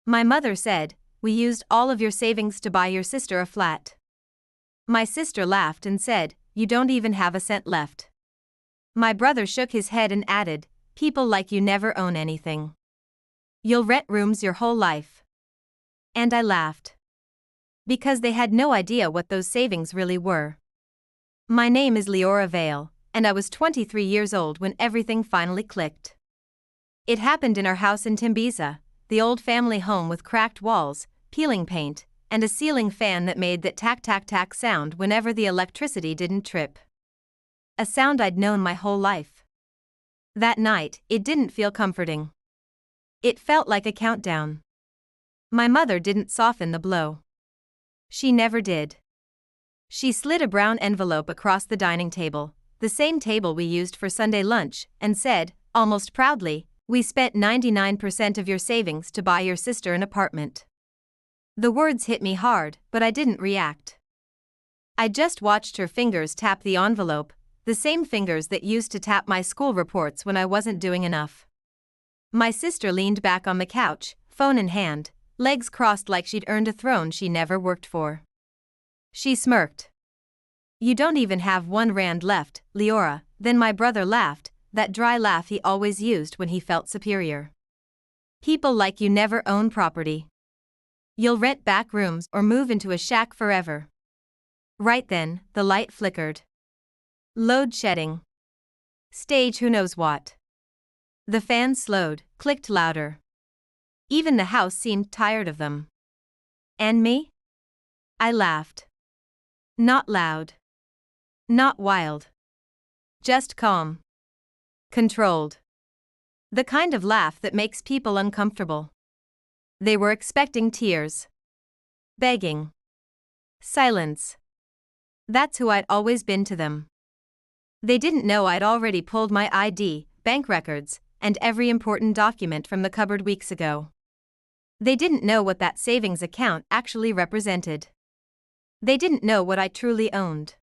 My mother said, "We used all of your savings to buy your sister a flat." My sister laughed and said, "You don't even have a cent left." My brother shook his head and added, "People like you never own anything. You'll rent rooms your whole life." And I laughed. Because they had no idea what those savings really were. My name is Leora Vale, and I was 23 years old when everything finally clicked. It happened in our house in Timbiza, the old family home with cracked walls, peeling paint, and a ceiling fan that made that tack-tack-tack sound whenever the electricity didn't trip. A sound I'd known my whole life. That night, it didn't feel comforting. It felt like a countdown. My mother didn't soften the blow. She never did. She slid a brown envelope across the dining table, the same table we used for Sunday lunch, and said, almost proudly, "We spent 99% of your savings to buy your sister an apartment." The words hit me hard, but I didn't react. I just watched her fingers tap the envelope, the same fingers that used to tap my school reports when I wasn't doing enough. My sister leaned back on the couch, phone in hand, legs crossed like she'd earned a throne she never worked for. She smirked. "You don't even have R1 left, Leora." Then my brother laughed, that dry laugh he always used when he felt superior. "People like you never own property. You'll rent back rooms or move into a shack forever." Right then, the light flickered. Load shedding. Stage who knows what. The fans slowed, clicked louder. Even the house seemed tired of them. And me? I laughed. Not loud. Not wild. Just calm. Controlled. The kind of laugh that makes people uncomfortable. They were expecting tears. Begging. Silence. That's who I'd always been to them. They didn't know I'd already pulled my ID, bank records, and every important document from the cupboard weeks ago. They didn't know what that savings account actually represented. They didn't know what I truly owned.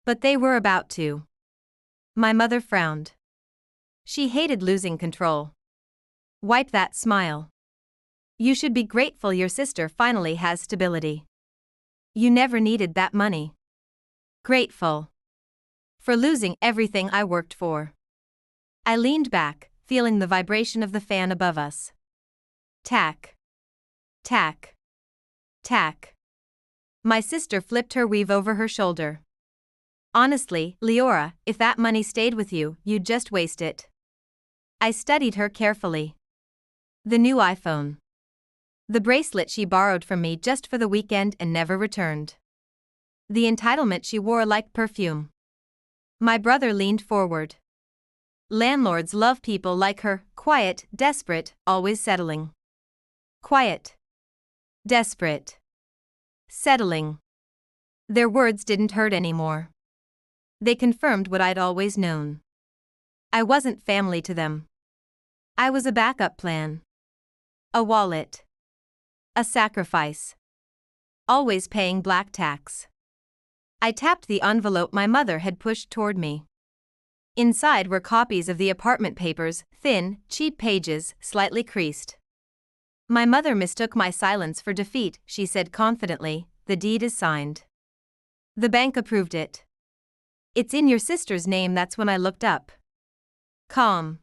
But they were about to. My mother frowned. She hated losing control. Wipe that smile. "You should be grateful your sister finally has stability. You never needed that money." Grateful. For losing everything I worked for. I leaned back, feeling the vibration of the fan above us. Tack. Tack. Tack. My sister flipped her weave over her shoulder. "Honestly, Leora, if that money stayed with you, you'd just waste it." I studied her carefully. The new iPhone. The bracelet she borrowed from me just for the weekend and never returned. The entitlement she wore like perfume. My brother leaned forward. Landlords love people like her, quiet, desperate, always settling. Quiet. Desperate. Settling. Their words didn't hurt anymore. They confirmed what I'd always known. I wasn't family to them. I was a backup plan. A wallet. A sacrifice. Always paying black tax. I tapped the envelope my mother had pushed toward me. Inside were copies of the apartment papers, thin, cheap pages, slightly creased. My mother mistook my silence for defeat. She said confidently, "The deed is signed. The bank approved it. It's in your sister's name." That's when I looked up. Calm.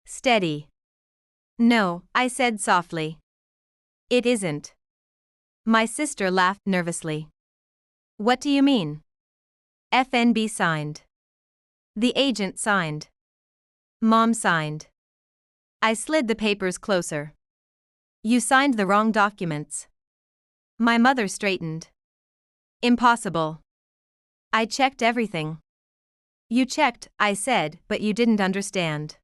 Steady. "No," I said softly. "It isn't." My sister laughed nervously. "What do you mean?" "FNB signed. The agent signed. Mom signed." I slid the papers closer. "You signed the wrong documents." My mother straightened. "Impossible. I checked everything." "You checked," I said, "but you didn't understand."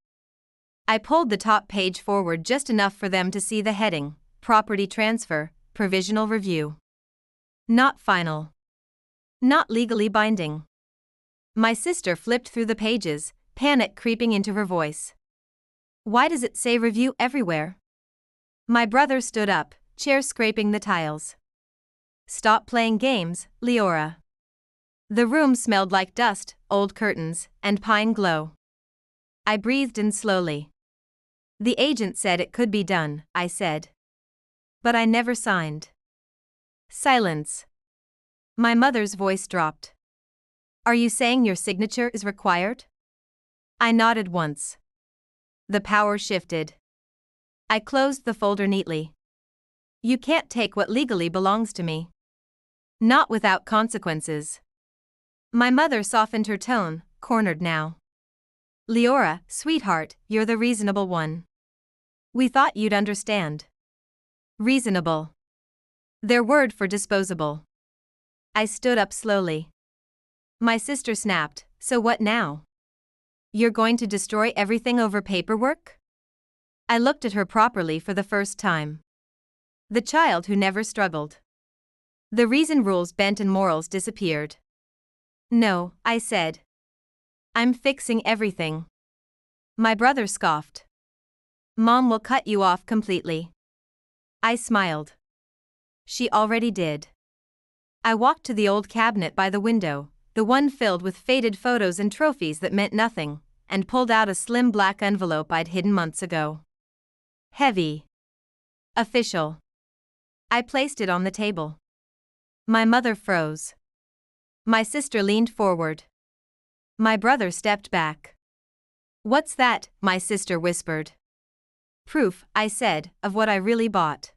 I pulled the top page forward just enough for them to see the heading, "Property Transfer, Provisional Review." Not final. Not legally binding. My sister flipped through the pages, panic creeping into her voice. "Why does it say review everywhere?" My brother stood up, chair scraping the tiles. "Stop playing games, Leora." The room smelled like dust, old curtains, and pine glow. I breathed in slowly. "The agent said it could be done," I said. But I never signed. Silence. My mother's voice dropped. Are you saying your signature is required? I nodded once. The power shifted. I closed the folder neatly. You can't take what legally belongs to me. Not without consequences. My mother softened her tone, cornered now. Leora, sweetheart, you're the reasonable one. We thought you'd understand. Reasonable. Their word for disposable. I stood up slowly. My sister snapped, so what now? You're going to destroy everything over paperwork? I looked at her properly for the first time. The child who never struggled. The reason rules bent and morals disappeared. No, I said. I'm fixing everything. My brother scoffed. Mom will cut you off completely. I smiled. She already did. I walked to the old cabinet by the window, the one filled with faded photos and trophies that meant nothing, and pulled out a slim black envelope I'd hidden months ago. Heavy. Official. I placed it on the table. My mother froze. My sister leaned forward. My brother stepped back. What's that? My sister whispered. Proof, I said, of what I really bought.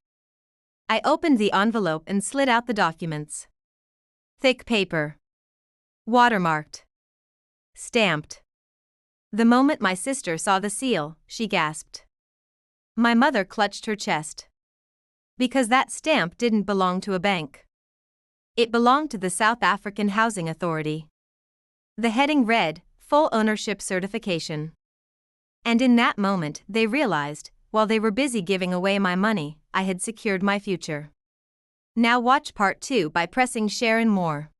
I opened the envelope and slid out the documents. Thick paper. Watermarked. Stamped. The moment my sister saw the seal, she gasped. My mother clutched her chest. Because that stamp didn't belong to a bank. It belonged to the South African Housing Authority. The heading read, Full Ownership Certification. And in that moment, they realized, while they were busy giving away my money, I had secured my future. Now watch part 2 by pressing share and more.